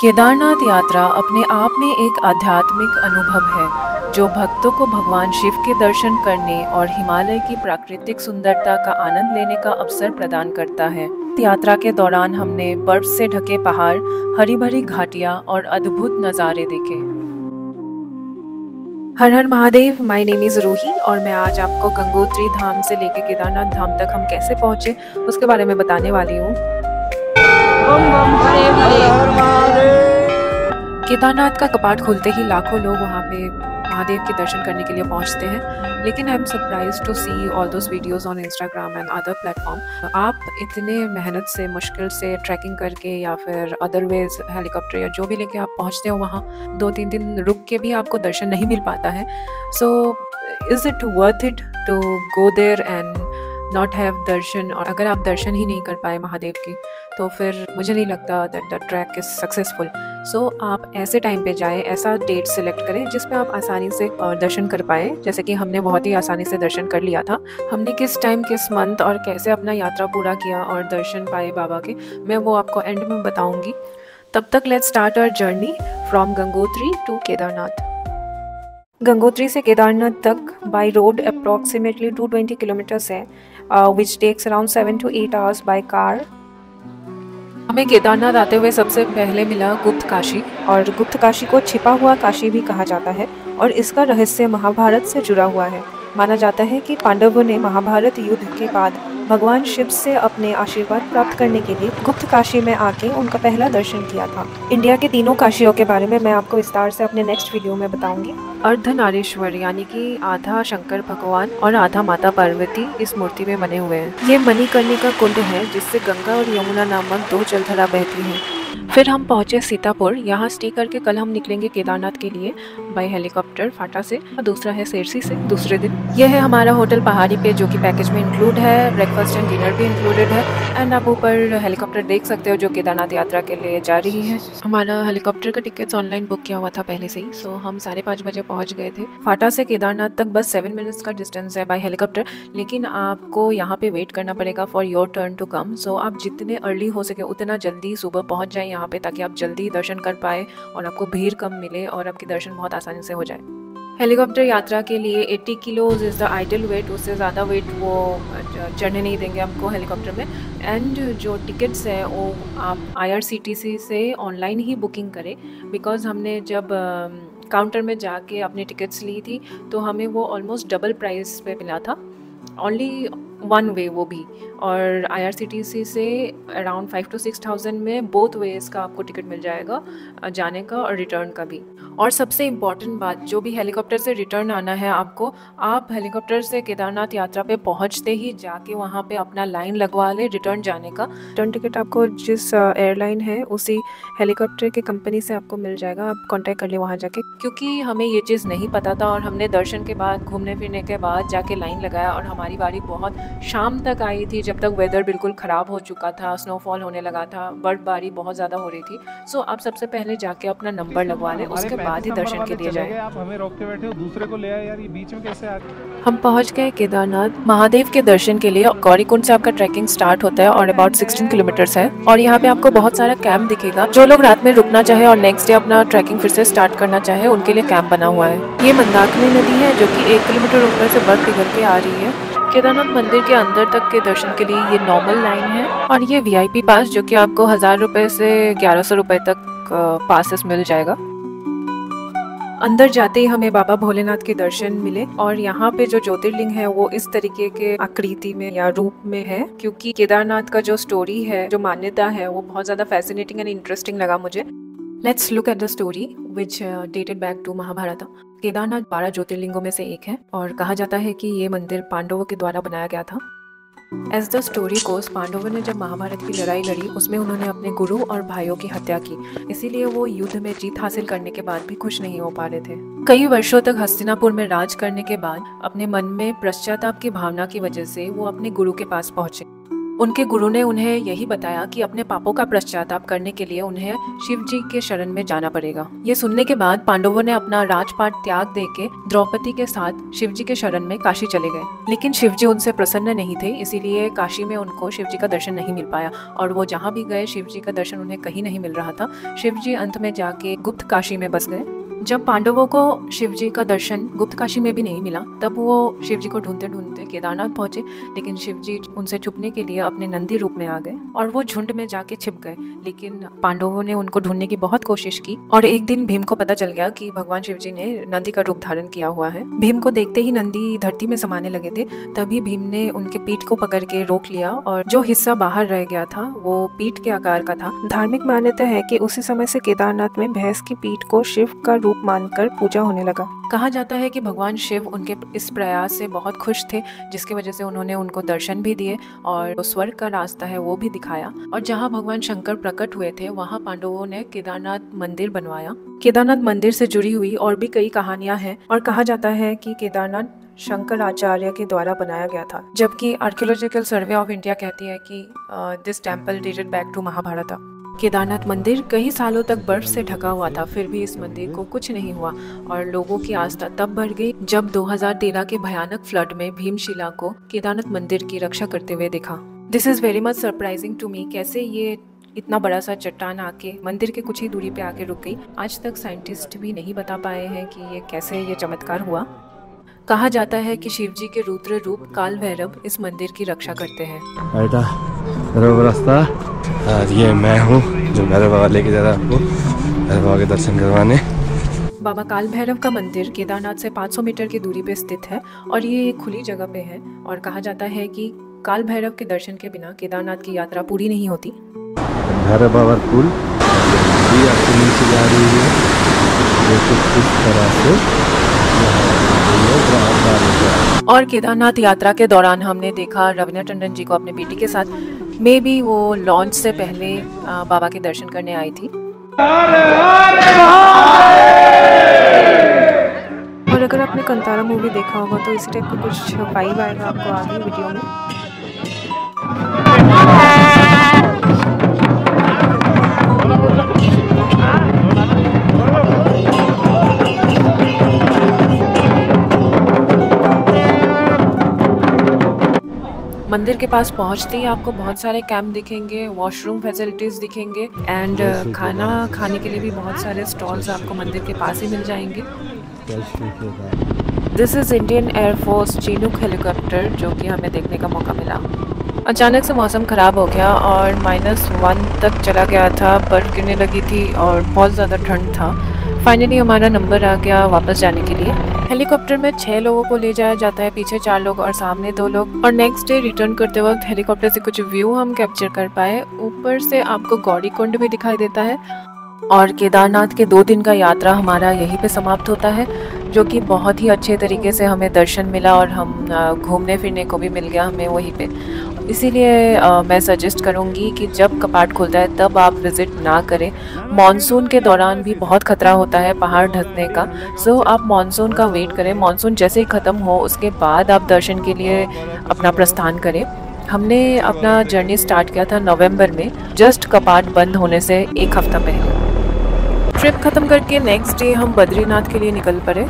केदारनाथ यात्रा अपने आप में एक आध्यात्मिक अनुभव है जो भक्तों को भगवान शिव के दर्शन करने और हिमालय की प्राकृतिक सुंदरता का आनंद लेने का अवसर प्रदान करता है। यात्रा के दौरान हमने बर्फ से ढके पहाड़, हरी भरी घाटियां और अद्भुत नज़ारे देखे। हर हर Mahadev. My name is Roohi और मैं आज आपको गंगोत्री धाम से लेकर केदारनाथ धाम तक हम कैसे पहुँचे उसके बारे में बताने वाली हूँ। केदारनाथ का कपाट खुलते ही लाखों लोग वहाँ पे महादेव के दर्शन करने के लिए पहुँचते हैं, लेकिन I am surprised to see all those videos on Instagram and other platform. आप इतने मेहनत से, मुश्किल से ट्रैकिंग करके या फिर अदरवाइज हेलीकॉप्टर या जो भी लेके आप पहुँचते हो, वहाँ 2-3 दिन रुक के भी आपको दर्शन नहीं मिल पाता है। So is it worth it to go there and not have darshan? और अगर आप दर्शन ही नहीं कर पाए महादेव की तो फिर मुझे नहीं लगता that the track is successful. So आप ऐसे टाइम पे जाएं, ऐसा डेट सिलेक्ट करें जिस पे आप आसानी से दर्शन कर पाएँ। जैसे कि हमने बहुत ही आसानी से दर्शन कर लिया था। हमने किस टाइम, किस मंथ और कैसे अपना यात्रा पूरा किया और दर्शन पाए बाबा के, मैं वो आपको एंड में बताऊँगी। तब तक let's start our journey from Gangotri to Kedarnath. Gangotri से केदारनाथ तक बाय रोड अप्रॉक्सीमेटली 220 किलोमीटर्स है, which takes around 7 to 8 hours by car. हमें केदारनाथ आते हुए सबसे पहले मिला गुप्त काशी, और गुप्त काशी को छिपा हुआ काशी भी कहा जाता है और इसका रहस्य महाभारत से जुड़ा हुआ है। माना जाता है कि पांडवों ने महाभारत युद्ध के बाद भगवान शिव से अपने आशीर्वाद प्राप्त करने के लिए गुप्त काशी में आके उनका पहला दर्शन किया था। इंडिया के तीनों काशियों के बारे में मैं आपको विस्तार से अपने नेक्स्ट वीडियो में बताऊंगी। अर्धनारीश्वर यानी कि आधा शंकर भगवान और आधा माता पार्वती इस मूर्ति में बने हुए हैं। ये मणिकर्णिका कुंड है जिससे गंगा और यमुना नामक 2 जलधारा बहती हैं। फिर हम पहुंचे सीतापुर। यहाँ स्टे करके कल हम निकलेंगे केदारनाथ के लिए बाय हेलीकॉप्टर फाटा से, और दूसरा है सेरसी से दूसरे दिन। यह है हमारा होटल पहाड़ी पे जो कि पैकेज में इंक्लूड है, ब्रेकफास्ट एंड डिनर भी इंक्लूडेड है। एंड आप ऊपर हेलीकॉप्टर देख सकते हो जो केदारनाथ यात्रा के लिए जा रही है। हमारा हेलीकॉप्टर का टिकट्स ऑनलाइन बुक किया हुआ था पहले से ही, सो हम 5:30 बजे पहुँच गए थे। फाटा से केदारनाथ तक बस 7 मिनट्स का डिस्टेंस है बाय हेलीकॉप्टर, लेकिन आपको यहाँ पे वेट करना पड़ेगा for your turn to come. So आप जितने अर्ली हो सके उतना जल्दी सुबह पहुँच जाए यहाँ पे, ताकि आप जल्दी दर्शन कर पाए और आपको भीड़ कम मिले और आपके दर्शन बहुत आसानी से हो जाए। हेलीकॉप्टर यात्रा के लिए 80 kilos is the ideal weight, उससे ज़्यादा वेट वो चढ़ने नहीं देंगे आपको हेलीकॉप्टर में। एंड जो टिकट्स हैं वो आप IRCTC से ऑनलाइन ही बुकिंग करें, बिकॉज़ हमने जब काउंटर में जाके अपनी टिकट्स ली थी तो हमें वो ऑलमोस्ट डबल प्राइस पे मिला था, ओनली वन वे वो भी। और IRCTC से अराउंड 5 to 6,000 में बोथ वेज का आपको टिकट मिल जाएगा, जाने का और रिटर्न का भी। और सबसे इम्पॉर्टेंट बात, जो भी हेलीकॉप्टर से रिटर्न आना है आपको, आप हेलीकॉप्टर से केदारनाथ यात्रा पे पहुंचते ही जाके वहाँ पे अपना लाइन लगवा ले रिटर्न जाने का। रिटर्न टिकट आपको जिस एयरलाइन है उसी हेलीकॉप्टर के कंपनी से आपको मिल जाएगा, आप कॉन्टैक्ट कर ले वहाँ जाके। क्योंकि हमें ये चीज़ नहीं पता था और हमने दर्शन के बाद, घूमने फिरने के बाद जाके लाइन लगाया, और हमारी बारी बहुत शाम तक आई थी, जब तक वेदर बिल्कुल ख़राब हो चुका था, स्नोफॉल होने लगा था, बर्फबारी बहुत ज़्यादा हो रही थी। सो आप सबसे पहले जाके अपना नंबर लगवा लें, उसके बाद ही दर्शन के लिए जाएं। आप हमें रोकते बैठे हो, दूसरे को ले आए यार, ये बीच में कैसे आ गए? हम पहुंच गए केदारनाथ महादेव के दर्शन के लिए। गौरीकुंड से आपका ट्रैकिंग स्टार्ट होता है और अबाउट 16 किलोमीटर्स है। और यहाँ पे आपको बहुत सारा कैंप दिखेगा। जो लोग रात में रुकना चाहे और नेक्स्ट डे अपना ट्रैकिंग फिर से स्टार्ट करना चाहे, उनके लिए कैंप बना हुआ है। ये मंदाकिनी नदी है जो कि 1 किलोमीटर ऊपर से बर्फ पिघल के आ रही है। केदारनाथ मंदिर के अंदर तक के दर्शन के लिए ये नॉर्मल लाइन है, और ये VIP पास जो कि आपको 1000 रुपये से 1100 रुपये तक पासेस मिल जाएगा। अंदर जाते ही हमें बाबा भोलेनाथ के दर्शन मिले, और यहाँ पे जो ज्योतिर्लिंग है वो इस तरीके के आकृति में या रूप में है, क्योंकि केदारनाथ का जो स्टोरी है, जो मान्यता है, वो बहुत ज़्यादा फैसिनेटिंग एंड इंटरेस्टिंग लगा मुझे। Let's look at the story which dated back to Mahabharat. Kedarnath 12 ज्योतिर्लिंगों में से एक है, और कहा जाता है कि ये मंदिर पांडवों के द्वारा बनाया गया था। एज द स्टोरी गोस, पांडवों ने जब महाभारत की लड़ाई लड़ी उसमें उन्होंने अपने गुरु और भाइयों की हत्या की, इसीलिए वो युद्ध में जीत हासिल करने के बाद भी खुश नहीं हो पा रहे थे। कई वर्षों तक हस्तिनापुर में राज करने के बाद अपने मन में पश्चाताप की भावना की वजह से वो अपने गुरु के पास पहुंचे। उनके गुरु ने उन्हें यही बताया कि अपने पापों का पश्चाताप करने के लिए उन्हें शिव जी के शरण में जाना पड़ेगा। ये सुनने के बाद पांडवों ने अपना राजपाट त्याग देके द्रौपदी के साथ शिव जी के शरण में काशी चले गए। लेकिन शिव जी उनसे प्रसन्न नहीं थे, इसीलिए काशी में उनको शिव जी का दर्शन नहीं मिल पाया और वो जहाँ भी गए शिव जी का दर्शन उन्हें कहीं नहीं मिल रहा था। शिव जी अंत में जाके गुप्त काशी में बस गए। जब पांडवों को शिव जी का दर्शन गुप्त काशी में भी नहीं मिला, तब वो शिव जी को ढूंढते ढूंढते केदारनाथ पहुंचे। लेकिन शिव जी उनसे छुपने के लिए अपने नंदी रूप में आ गए और वो झुंड में जाके छिप गए। लेकिन पांडवों ने उनको ढूंढने की बहुत कोशिश की और एक दिन भीम को पता चल गया कि भगवान शिव जी ने नंदी का रूप धारण किया हुआ है। भीम को देखते ही नंदी धरती में समाने लगे थे। तभी भीम ने उनके पीठ को पकड़ के रोक लिया और जो हिस्सा बाहर रह गया था वो पीठ के आकार का था। धार्मिक मान्यता है कि उसी समय से केदारनाथ में भैंस की पीठ को शिव का रूप मानकर पूजा होने लगा। कहा जाता है कि भगवान शिव उनके इस प्रयास से बहुत खुश थे, जिसकी वजह से उन्होंने उनको दर्शन भी दिए और जो स्वर्ग का रास्ता है वो भी दिखाया। और जहाँ भगवान शंकर प्रकट हुए थे वहाँ पांडवों ने केदारनाथ मंदिर बनवाया। केदारनाथ मंदिर से जुड़ी हुई और भी कई कहानियां हैं और कहा जाता है कि केदारनाथ शंकराचार्य के द्वारा बनाया गया था, जबकि आर्कियोलॉजिकल सर्वे ऑफ इंडिया कहती है कि this temple dated back to Mahabharat. Kedarnath मंदिर कई सालों तक बर्फ से ढका हुआ था, फिर भी इस मंदिर को कुछ नहीं हुआ और लोगों की आस्था तब बढ़ गई जब 2013 के भयानक फ्लड में भीमशिला को केदारनाथ मंदिर की रक्षा करते हुए देखा। This is very much surprising to me. कैसे ये इतना बड़ा सा चट्टान आके मंदिर के कुछ ही दूरी पे आके रुक गई। आज तक साइंटिस्ट भी नहीं बता पाए हैं कि ये कैसे ये चमत्कार हुआ। कहा जाता है कि शिव जी के रुद्र रूप काल भैरव इस मंदिर की रक्षा करते हैं। रास्ता और ये मैं हूँ जो भैरव बाबा लेके जा रहा है आपको भैरव बाबा के दर्शन करवाने। बाबा काल भैरव का मंदिर केदारनाथ से 500 मीटर की दूरी पे स्थित है और ये एक खुली जगह पे है और कहा जाता है कि काल भैरव के दर्शन के बिना केदारनाथ की यात्रा पूरी नहीं होती। भैरव बाबा पुल आपको नीचे जा रही है, देखो किस तरह से। और केदारनाथ यात्रा के दौरान हमने देखा रवीना टंडन जी को अपने बेटी के साथ। मे बी वो लॉन्च से पहले बाबा के दर्शन करने आई थी। और अगर आपने कंतारा मूवी देखा होगा तो इस टाइप का कुछ वाइब आएगा आपको आगे वीडियो में। मंदिर के पास पहुंचते ही आपको बहुत सारे कैंप दिखेंगे, वॉशरूम फैसिलिटीज दिखेंगे एंड खाना खाने के लिए भी बहुत सारे स्टॉल्स आपको मंदिर के पास ही मिल जाएंगे। This is Indian air force Chinook helicopter जो कि हमें देखने का मौका मिला। अचानक से मौसम ख़राब हो गया और -1 तक चला गया था, बर्फ़ गिरने लगी थी और बहुत ज़्यादा ठंड था। फाइनली हमारा नंबर आ गया वापस जाने के लिए। हेलीकॉप्टर में 6 लोगों को ले जाया जाता है, पीछे 4 लोग और सामने 2 लोग। और नेक्स्ट डे रिटर्न करते वक्त हेलीकॉप्टर से कुछ व्यू हम कैप्चर कर पाए। ऊपर से आपको गौरीकुंड भी दिखाई देता है। और केदारनाथ के 2 दिन का यात्रा हमारा यहीं पे समाप्त होता है, जो कि बहुत ही अच्छे तरीके से हमें दर्शन मिला और हम घूमने फिरने को भी मिल गया हमें वहीं पे। इसीलिए मैं सजेस्ट करूँगी कि जब कपाट खुलता है तब आप विज़िट ना करें। मॉनसून के दौरान भी बहुत ख़तरा होता है पहाड़ ढकने का, सो आप मॉनसून का वेट करें। मॉनसून जैसे ही ख़त्म हो उसके बाद आप दर्शन के लिए अपना प्रस्थान करें। हमने अपना जर्नी स्टार्ट किया था नवंबर में, जस्ट कपाट बंद होने से 1 हफ्ता पहले। ट्रिप ख़त्म करके नेक्स्ट डे हम बद्रीनाथ के लिए निकल पड़े।